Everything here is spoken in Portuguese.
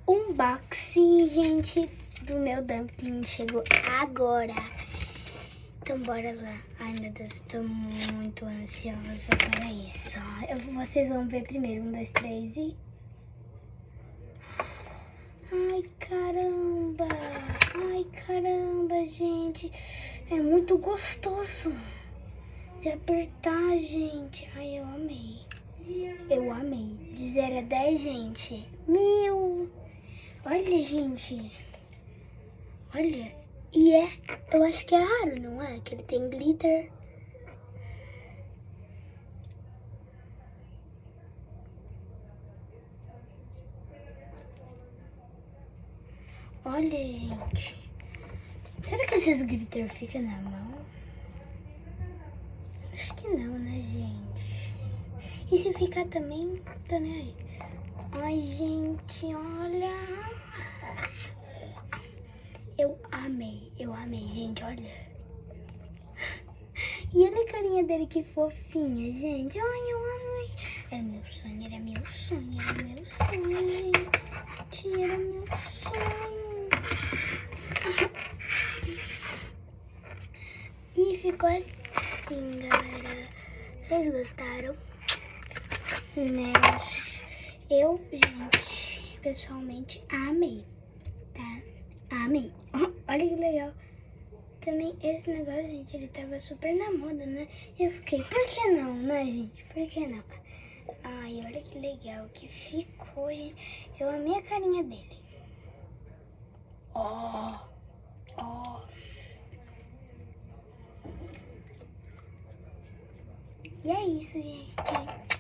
unboxing, gente, do meu dumpling. Chegou agora. Então bora lá. Ai, meu Deus, tô muito ansiosa para isso. Vocês vão ver primeiro. 1, 2, 3 e... Ai, caramba. Ai, caramba, gente. É muito gostoso de apertar, gente. Ai, eu amei. Eu amei. De 0 a 10, gente. 1000. Olha, gente. Olha. E eu acho que é raro, não é? Que ele tem glitter. Olha, gente. Será que esses glitter ficam na mão? Acho que não, né, gente? E se ficar também, tá nem aí. Ai, gente, olha. Eu amei, gente, olha. E olha a carinha dele, que fofinha, gente. Ai, eu amei. Era meu sonho, era meu sonho, era meu sonho, gente. Era meu sonho. E ficou assim, galera. Vocês gostaram? Né? Eu, gente, pessoalmente amei, tá? Amei. Olha que legal. Também esse negócio, gente, ele tava super na moda, né? E eu fiquei, por que não, né, gente? Por que não? Ai, olha que legal que ficou, gente. Eu amei a carinha dele. Ó, ó. E é isso, gente.